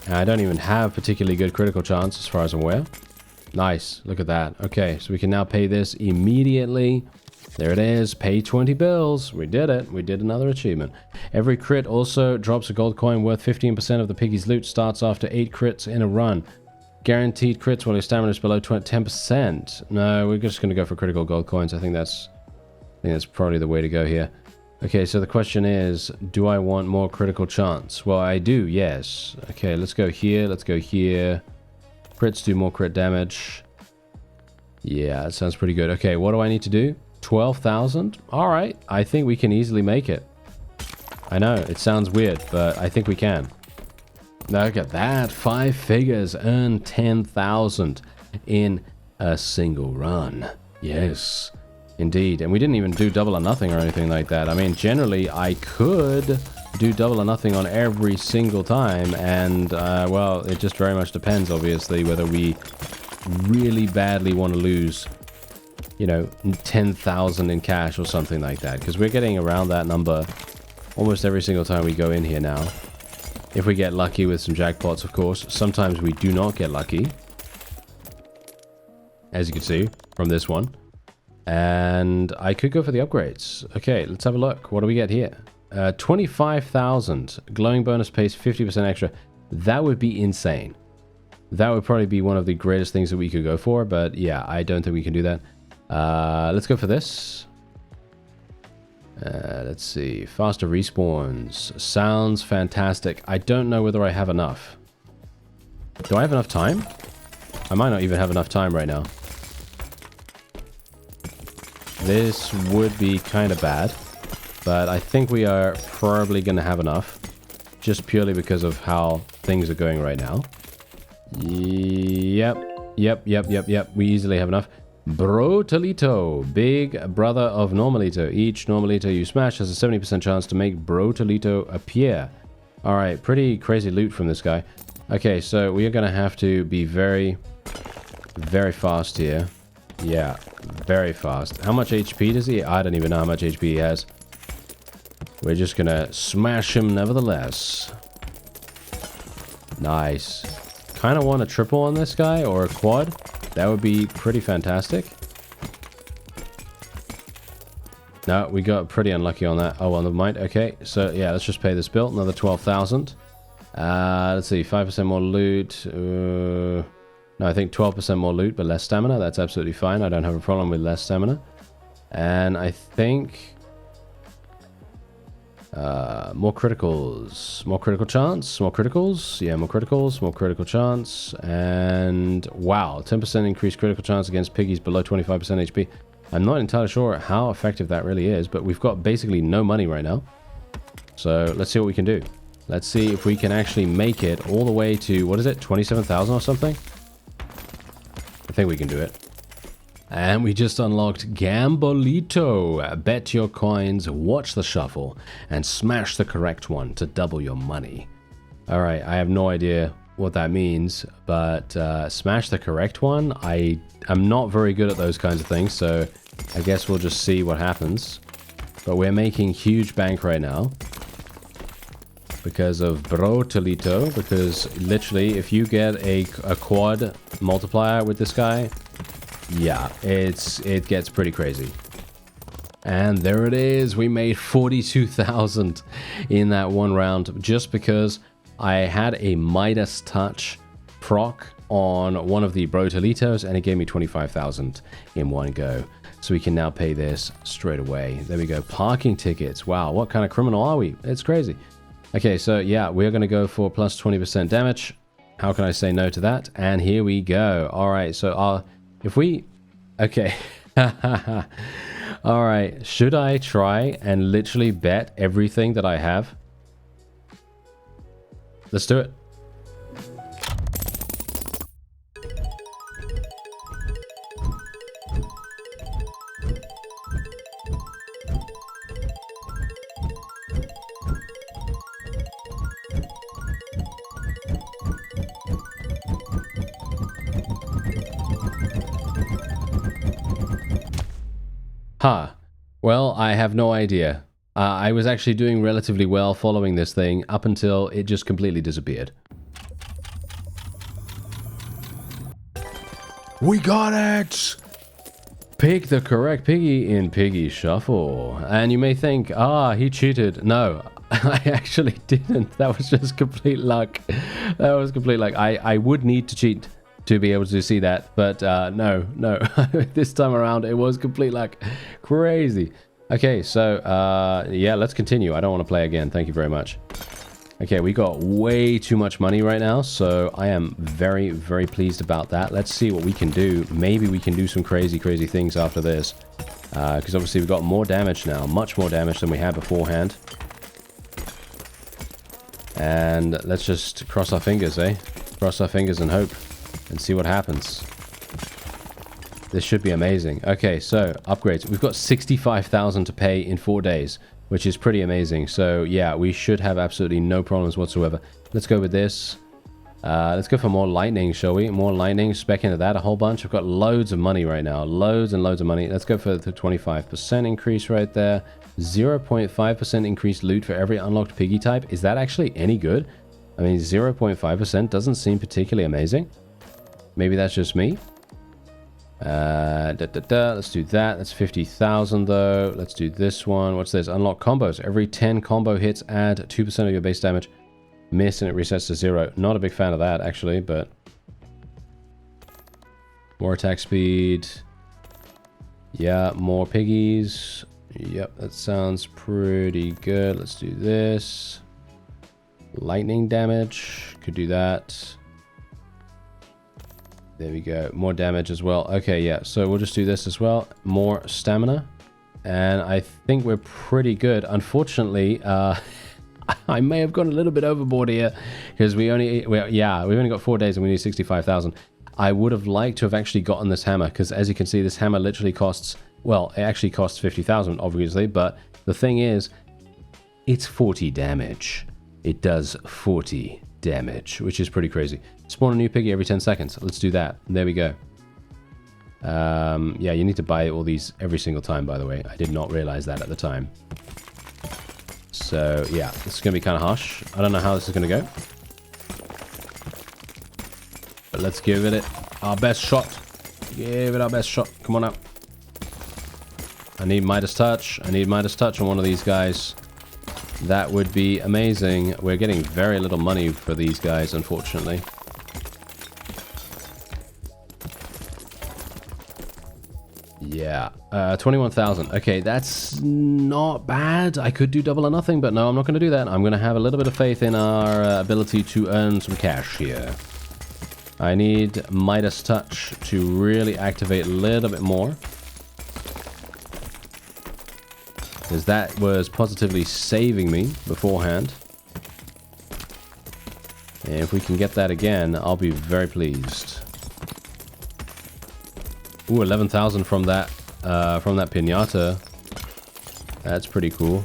And I don't even have particularly good critical chance as far as I'm aware. Nice. Look at that. Okay, so we can now pay this immediately. There it is. Pay 20 bills. We did it. We did another achievement. Every crit also drops a gold coin worth 15% of the piggy's loot. Starts after 8 crits in a run. Guaranteed crits while your stamina is below 10%. No, we're just going to go for critical gold coins. I think that's probably the way to go here. Okay, so the question is, do I want more critical chance? Well, I do, yes. Okay, let's go here. Let's go here. Crits do more crit damage. Yeah, that sounds pretty good. Okay, what do I need to do? 12,000? All right, I think we can easily make it. I know, it sounds weird, but I think we can. Look at that. 5 figures, earn 10,000 in a single run. Yes. Indeed, and we didn't even do double or nothing or anything like that. I mean, generally, I could do double or nothing on every single time, and, well, it just very much depends, obviously, whether we really badly want to lose, you know, 10,000 in cash or something like that, because we're getting around that number almost every single time we go in here now. If we get lucky with some jackpots, of course. Sometimes we do not get lucky, as you can see from this one. And I could go for the upgrades. Okay, let's have a look. What do we get here? 25,000. Glowing bonus pays 50% extra. That would be insane. That would probably be one of the greatest things that we could go for. But yeah, I don't think we can do that. Let's go for this. Let's see. Faster respawns. Sounds fantastic. I don't know whether I have enough. Do I have enough time? I might not even have enough time right now. This would be kind of bad, but I think we are probably going to have enough, just purely because of how things are going right now. Yep. We easily have enough. Brotalito, big brother of Normalito. Each Normalito you smash has a 70% chance to make Brotalito appear. All right, pretty crazy loot from this guy. Okay, so we are going to have to be very, very fast here. Yeah, very fast. How much HP does he? I don't even know how much HP he has. We're just gonna smash him nevertheless. Nice. Kind of want a triple on this guy, or a quad. That would be pretty fantastic. No, we got pretty unlucky on that. Oh, well, never mind. Okay, so yeah, let's just pay this bill. Another 12,000. Let's see, 5% more loot. No, I think 12% more loot, but less stamina. That's absolutely fine. I don't have a problem with less stamina. And I think... more criticals. More critical chance. More criticals. Yeah, more criticals. More critical chance. And wow, 10% increased critical chance against piggies below 25% HP. I'm not entirely sure how effective that really is, but we've got basically no money right now. So let's see what we can do. Let's see if we can actually make it all the way to, what is it, 27,000 or something? I think we can do it. And we just unlocked Gambolito. Bet your coins, watch the shuffle, and smash the correct one to double your money. Alright, I have no idea what that means, but smash the correct one? I'm not very good at those kinds of things, so I guess we'll just see what happens. But we're making huge bank right now. Because of Brotalito, because literally if you get a quad multiplier with this guy, yeah, it gets pretty crazy. And there it is. We made 42,000 in that one round just because I had a Midas touch proc on one of the Brotolitos and it gave me 25,000 in one go. So we can now pay this straight away. There we go. Parking tickets. Wow, what kind of criminal are we? It's crazy. Okay, so yeah, we're going to go for plus 20% damage. How can I say no to that? And here we go. All right, so if we... Okay. All right, should I try and literally bet everything that I have? Let's do it. Huh. Well, I have no idea. I was actually doing relatively well following this thing up until it just completely disappeared. We got it! Pick the correct piggy in Piggy Shuffle. And you may think, he cheated. No, I actually didn't. That was just complete luck. That was complete luck. I would need to cheat to be able to see that, but no. This time around, it was complete luck. Crazy. Okay, so yeah, let's continue. I don't want to play again. Thank you very much. Okay, we got way too much money right now, so I am very, very pleased about that. Let's see what we can do. Maybe we can do some crazy things after this, because obviously we've got more damage now, much more damage than we had beforehand. And let's just cross our fingers, eh? Cross our fingers and hope, and see what happens. This should be amazing. Okay, so upgrades. We've got 65,000 to pay in 4 days, which is pretty amazing. So yeah, we should have absolutely no problems whatsoever. Let's go with this. Let's go for more lightning, shall we? More lightning, spec into that a whole bunch. I've got loads of money right now. Loads and loads of money. Let's go for the 25% increase right there. 0.5% increased loot for every unlocked piggy type. Is that actually any good? I mean, 0.5% doesn't seem particularly amazing. Maybe that's just me. Let's do that. That's 50,000 though. Let's do this one. What's this? Unlock combos. Every 10 combo hits, add 2% of your base damage. Miss and it resets to 0. Not a big fan of that actually, but more attack speed. Yeah, more piggies. Yep, that sounds pretty good. Let's do this. Lightning damage. Could do that. There we go. More damage as well. Okay, yeah. So we'll just do this as well. More stamina. And I think we're pretty good. Unfortunately, I may have gone a little bit overboard here because we've only got 4 days and we need 65,000. I would have liked to have actually gotten this hammer because as you can see, this hammer literally costs, well, it actually costs 50,000 obviously, but the thing is, it's 40 damage. It does 40 damage, which is pretty crazy. Spawn a new piggy every 10 seconds. Let's do that. There we go. Yeah, you need to buy all these every single time, by the way. I did not realize that at the time. So, yeah, this is going to be kind of harsh. I don't know how this is going to go. But let's give it our best shot. Give it our best shot. Come on out. I need Midas Touch. I need Midas Touch on one of these guys. That would be amazing. We're getting very little money for these guys, unfortunately. Yeah, 21,000. Okay, that's not bad. I could do double or nothing, but no, I'm not going to do that. I'm going to have a little bit of faith in our ability to earn some cash here. I need Midas Touch to really activate a little bit more. Because that was positively saving me beforehand. And if we can get that again, I'll be very pleased. Ooh, 11,000 from that Piñata. That's pretty cool.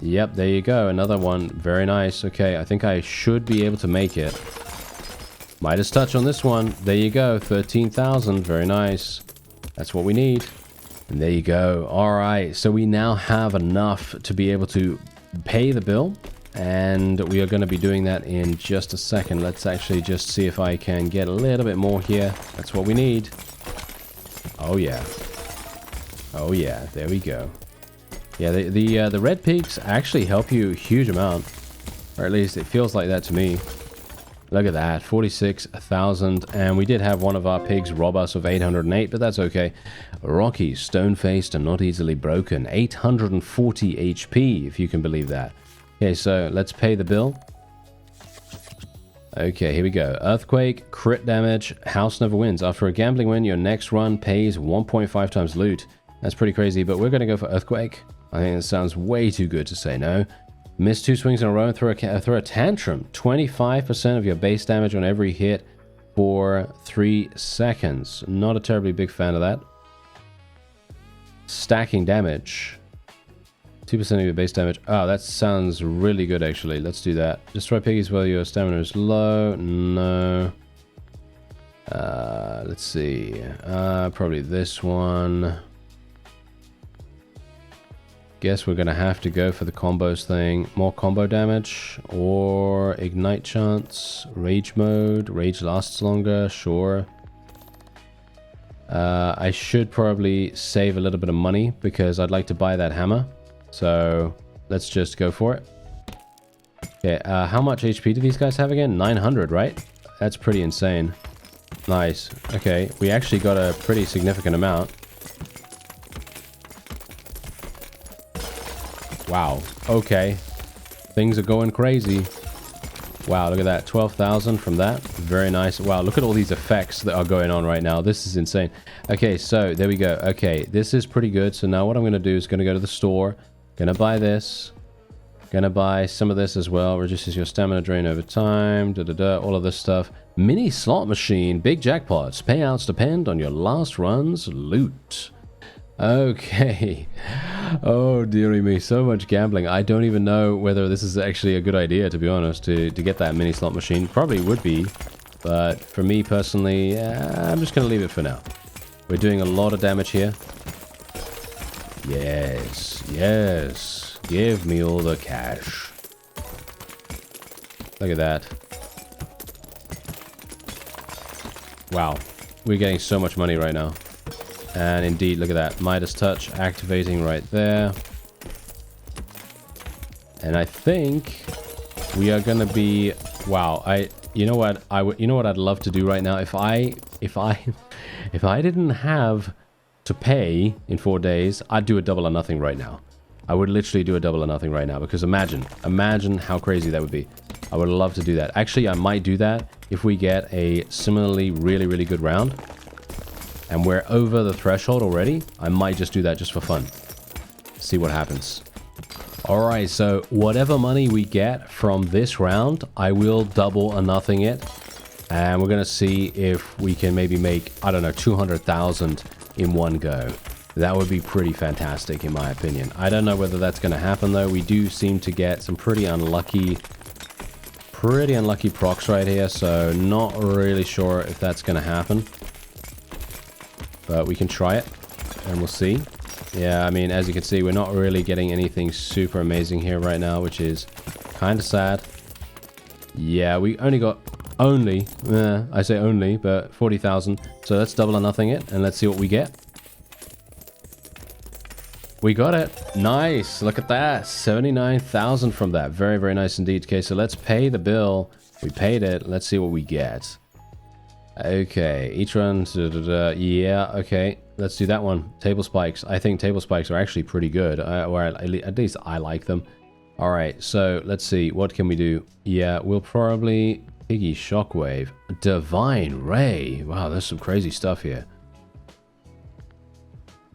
Yep, there you go. Another one. Very nice. Okay, I think I should be able to make it. Midas Touch on this one. There you go. 13,000. Very nice. That's what we need. And there you go. All right. So we now have enough to be able to pay the bill. And we are going to be doing that in just a second. Let's actually just see if I can get a little bit more here. That's what we need. Oh, yeah. Oh yeah, there we go. Yeah, the red pigs actually help you a huge amount. Or at least it feels like that to me. Look at that, 46,000. And we did have one of our pigs rob us of 808, but that's okay. Rocky, stone-faced and not easily broken. 840 HP, if you can believe that. Okay, so let's pay the bill. Okay, here we go. Earthquake, crit damage, house never wins. After a gambling win, your next run pays 1.5 times loot. That's pretty crazy, but we're going to go for Earthquake. I think it sounds way too good to say no. Miss 2 swings in a row and throw a tantrum. 25% of your base damage on every hit for 3 seconds. Not a terribly big fan of that. Stacking damage. 2% of your base damage. Oh, that sounds really good, actually. Let's do that. Destroy piggies while your stamina is low. No. Let's see. Probably this one. Guess we're going to have to go for the combos thing. More combo damage or ignite chance. Rage mode. Rage lasts longer. Sure. I should probably save a little bit of money because I'd like to buy that hammer. So let's just go for it. Okay, how much HP do these guys have again? 900, right? That's pretty insane. Nice. Okay, we actually got a pretty significant amount. Wow. Okay. Things are going crazy. Wow, look at that. 12,000 from that. Very nice. Wow, look at all these effects that are going on right now. This is insane. Okay, so there we go. Okay, this is pretty good. So now what I'm going to do is going to go to the store. Going to buy this. Going to buy some of this as well. Reduces your stamina drain over time. All of this stuff. Mini slot machine. Big jackpots. Payouts depend on your last run's loot. Okay. Oh, dearie me. So much gambling. I don't even know whether this is actually a good idea, to be honest, to get that mini slot machine. Probably would be. But for me personally, I'm just going to leave it for now. We're doing a lot of damage here. Yes. Yes. Give me all the cash. Look at that. Wow. We're getting so much money right now. And indeed, look at that. Midas touch activating right there. And I think we are going to be... Wow. You know what? You know what I'd love to do right now? If I didn't have to pay in 4 days, I'd do a double or nothing right now. I would literally do a double or nothing right now, because imagine how crazy that would be. I would love to do that. Actually, I might do that if we get a similarly really, really good round. And we're over the threshold already. I might just do that just for fun. See what happens. Alright, so whatever money we get from this round, I will double or nothing it. And we're going to see if we can maybe make, I don't know, 200,000 in one go. That would be pretty fantastic in my opinion. I don't know whether that's going to happen though. We do seem to get some pretty unlucky procs right here. So not really sure if that's going to happen. But we can try it and we'll see. Yeah, I mean, as you can see, we're not really getting anything super amazing here right now, which is kind of sad. Yeah, we only got I say only, but 40,000. So let's double or nothing it and let's see what we get. We got it. Nice. Look at that. 79,000 from that. Very, very nice indeed. Okay, so let's pay the bill. We paid it. Let's see what we get. Okay, each run, yeah, okay, let's do that one. Table spikes. I think table spikes are actually pretty good, or at least I like them. Alright, so let's see, what can we do? Yeah, we'll probably... Piggy shockwave. Divine ray. Wow, there's some crazy stuff here.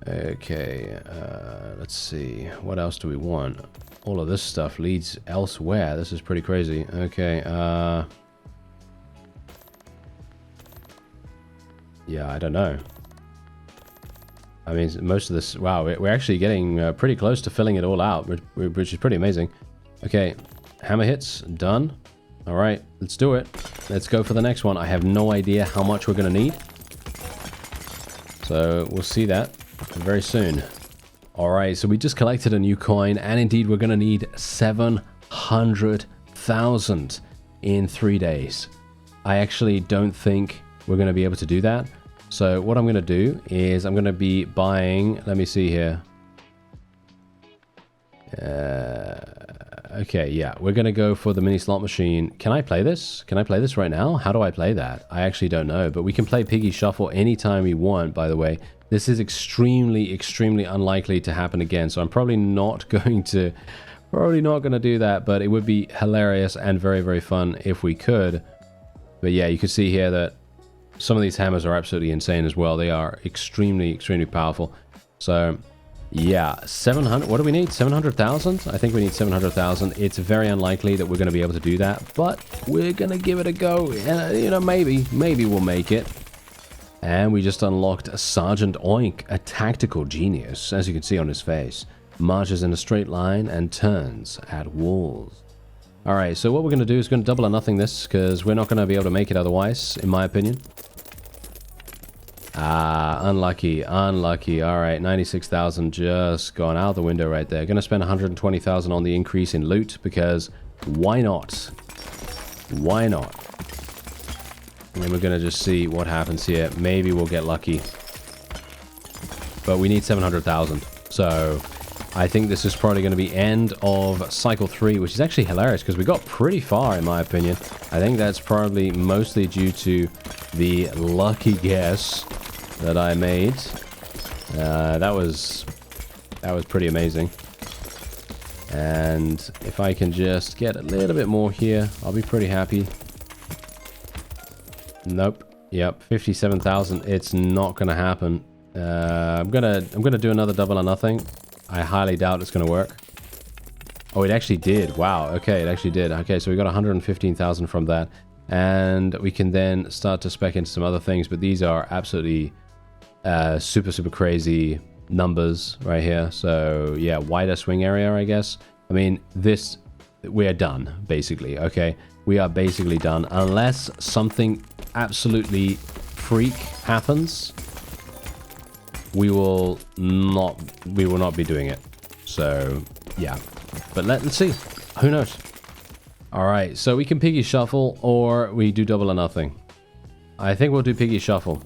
Okay, let's see, what else do we want? All of this stuff leads elsewhere. This is pretty crazy. Okay, yeah, I don't know. I mean, most of this... Wow, we're actually getting pretty close to filling it all out, which is pretty amazing. Okay, hammer hits, done. All right, let's do it. Let's go for the next one. I have no idea how much we're going to need. So we'll see that very soon. All right, so we just collected a new coin, and indeed we're going to need 700,000 in 3 days. I actually don't think we're going to be able to do that. So what I'm going to do is I'm going to be buying, let me see here. Okay, yeah, we're going to go for the mini slot machine. Can I play this? Can I play this right now? How do I play that? I actually don't know, but we can play Piggy Shuffle anytime we want, by the way. This is extremely, extremely unlikely to happen again, so I'm probably not going to do that, but it would be hilarious and very, very fun if we could. But yeah, you can see here that some of these hammers are absolutely insane as well. They are extremely, extremely powerful. So yeah, 700, what do we need? 700,000? I think we need 700,000. It's very unlikely that we're going to be able to do that, but we're going to give it a go. You know, maybe we'll make it. And we just unlocked Sergeant Oink, a tactical genius, as you can see on his face. Marches in a straight line and turns at walls. Alright, so what we're going to do is going to double or nothing this, because we're not going to be able to make it otherwise, in my opinion. Ah, unlucky, unlucky. Alright, 96,000 just gone out the window right there. Going to spend 120,000 on the increase in loot, because why not? Why not? And then we're going to just see what happens here. Maybe we'll get lucky. But we need 700,000. So I think this is probably going to be end of cycle 3, which is actually hilarious because we got pretty far, in my opinion. I think that's probably mostly due to the lucky guess that I made. That was pretty amazing. And if I can just get a little bit more here, I'll be pretty happy. Nope. Yep, 57,000. It's not gonna happen. I'm gonna do another double or nothing. I highly doubt it's gonna work. Oh, it actually did. Wow. Okay, it actually did. Okay, so we got 115,000 from that, and we can then start to spec into some other things. But these are absolutely super crazy numbers right here. So yeah, wider swing area, I guess. I mean, this we're done basically. Okay, we are basically done unless something absolutely freak happens. We will not be doing it. So yeah, but let's see. Who knows? All right, so we can piggy shuffle or we do double or nothing. I think we'll do piggy shuffle,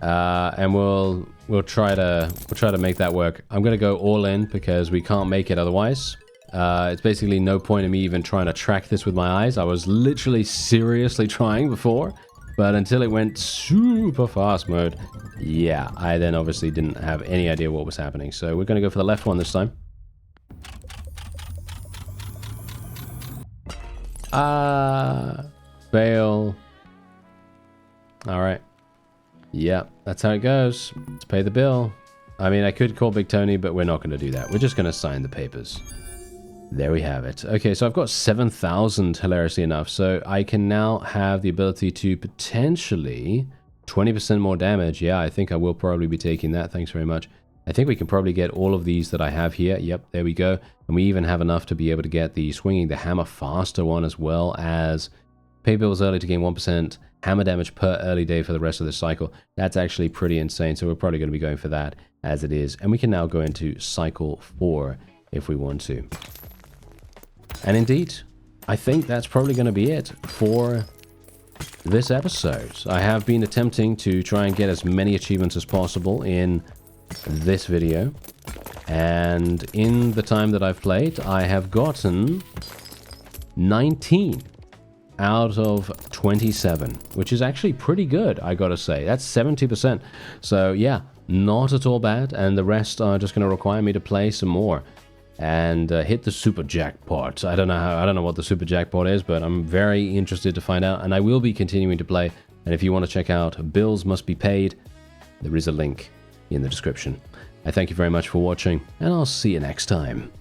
and we'll try to make that work. I'm gonna go all in because we can't make it otherwise. It's basically no point in me even trying to track this with my eyes. I was literally seriously trying before, but until it went super fast mode, yeah, I then obviously didn't have any idea what was happening. So we're going to go for the left one this time. Fail. All right. Yeah, that's how it goes. Let's pay the bill. I mean, I could call Big Tony, but we're not going to do that. We're just going to sign the papers. There we have it. Okay, so I've got 7,000, hilariously enough. So I can now have the ability to potentially 20% more damage. Yeah, I think I will probably be taking that. Thanks very much. I think we can probably get all of these that I have here. Yep, there we go. And we even have enough to be able to get the swinging the hammer faster one, as well as pay bills early to gain 1% hammer damage per early day for the rest of the cycle. That's actually pretty insane. So we're probably going to be going for that as it is. And we can now go into cycle 4 if we want to. And indeed, I think that's probably going to be it for this episode. I have been attempting to try and get as many achievements as possible in this video. And in the time that I've played, I have gotten 19 out of 27, which is actually pretty good, I gotta say. That's 70%. So yeah, not at all bad. And the rest are just going to require me to play some more and hit the super jackpot. I don't know what the super jackpot is, but I'm very interested to find out, and I will be continuing to play. And if you want to check out Bills Must Be Paid, there is a link in the description. I thank you very much for watching, and I'll see you next time.